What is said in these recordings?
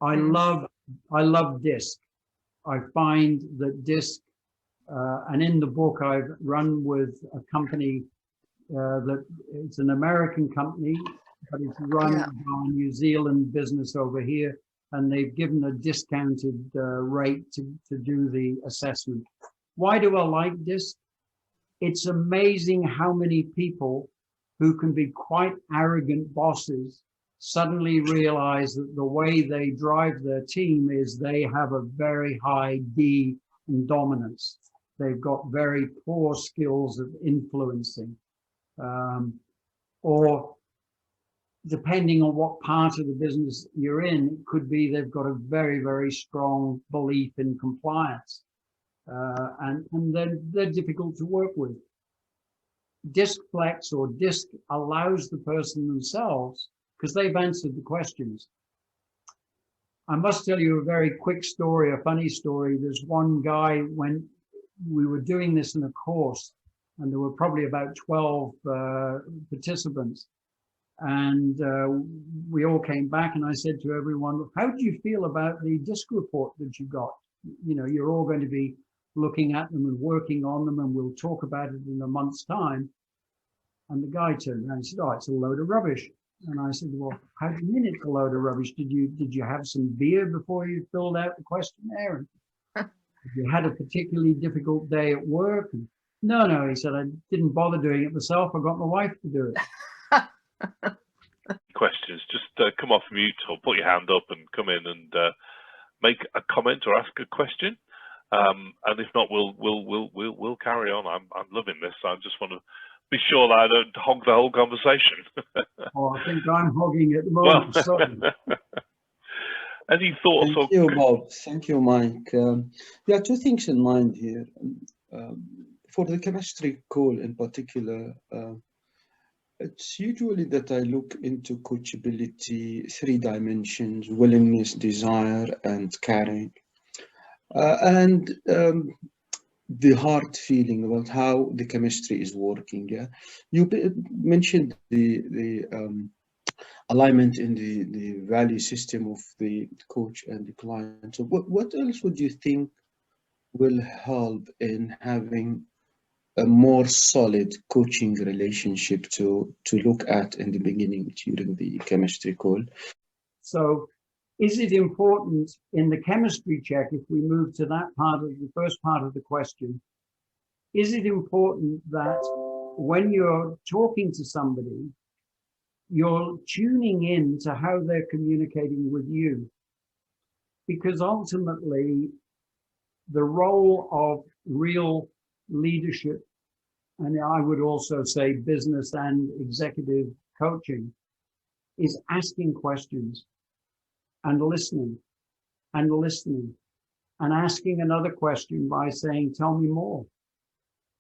I love DISC. I find that DISC, and in the book I've run with a company that it's an American company, but it's run by a New Zealand business over here, and they've given a discounted rate to do the assessment. Why do I like DISC? It's amazing how many people who can be quite arrogant bosses suddenly realize that the way they drive their team is they have a very high D in dominance. They've got very poor skills of influencing. Or depending on what part of the business you're in, it could be they've got a very, very strong belief in compliance. And they're difficult to work with. DISC Flex or DISC allows the person themselves, because they've answered the questions. I must tell you a very quick story, a funny story. There's one guy, when we were doing this in a course, and there were probably about 12 participants, and we all came back, and I said to everyone, how do you feel about the DISC report that you got? You know, you're all going to be looking at them and working on them, and we'll talk about it in a month's time. And the guy turned around and said, oh, it's a load of rubbish. And I said, well, how do you mean it's a load of rubbish? Did you have some beer before you filled out the questionnaire? And you had a particularly difficult day at work? And, no, he said, I didn't bother doing it myself. I got my wife to do it. Questions, just come off mute or put your hand up and come in and make a comment or ask a question. And if not, we'll carry on. I'm loving this. I just want to be sure that I don't hog the whole conversation. Oh, I think I'm hogging at the moment. Well, any thoughts? Thank you, Bob. Thank you, Mike. There are two things in mind here. For the chemistry call in particular, it's usually that I look into coachability, 3 dimensions: willingness, desire, and caring. And the heart feeling about how the chemistry is working. Yeah, you mentioned the alignment in the value system of the coach and the client. So what else would you think will help in having a more solid coaching relationship to look at in the beginning during the chemistry call? So is it important in the chemistry check, if we move to that part of the first part of the question, is it important that when you're talking to somebody, you're tuning in to how they're communicating with you? Because ultimately, the role of real leadership, and I would also say business and executive coaching, is asking questions and listening and listening and asking another question by saying, tell me more.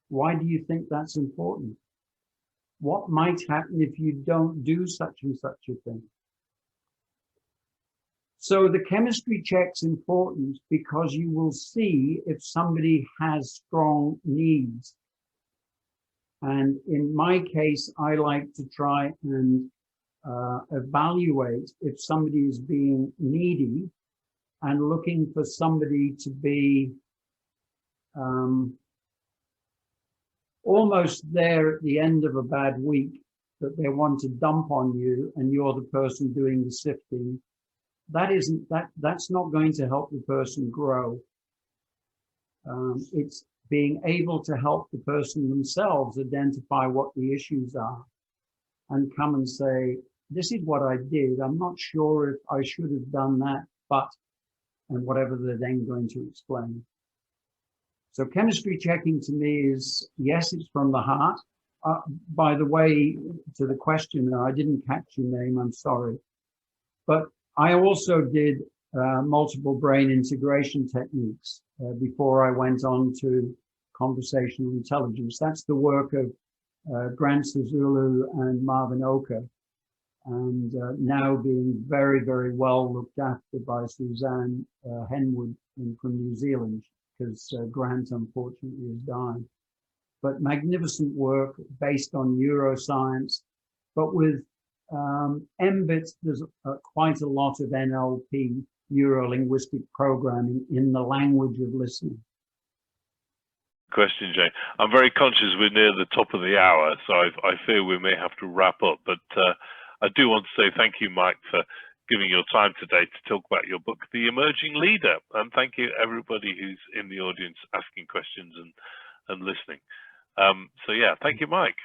Why do you think that's important? What might happen if you don't do such and such a thing? So the chemistry check's important because you will see if somebody has strong needs. And in my case, I like to try and evaluate if somebody is being needy and looking for somebody to be almost there at the end of a bad week, that they want to dump on you and you're the person doing the sifting. That's not going to help the person grow. It's being able to help the person themselves identify what the issues are and come and say, this is what I did. I'm not sure if I should have done that, but, and whatever they're then going to explain. So chemistry checking to me is, yes, it's from the heart. By the way, to the question, I didn't catch your name, I'm sorry. But I also did multiple brain integration techniques before I went on to conversational intelligence. That's the work of Grant Sazulu and Marvin Oka, and now being very, very well looked after by Suzanne Henwood from New Zealand, because Grant unfortunately has died. But magnificent work based on neuroscience, but with MBITS, there's quite a lot of NLP, neuro-linguistic programming, in the language of listening. Question, Jane. I'm very conscious we're near the top of the hour, so I fear we may have to wrap up. But I do want to say thank you, Mike, for giving your time today to talk about your book, The Emerging Leader. And thank you, everybody who's in the audience asking questions and listening. So yeah, thank you, Mike.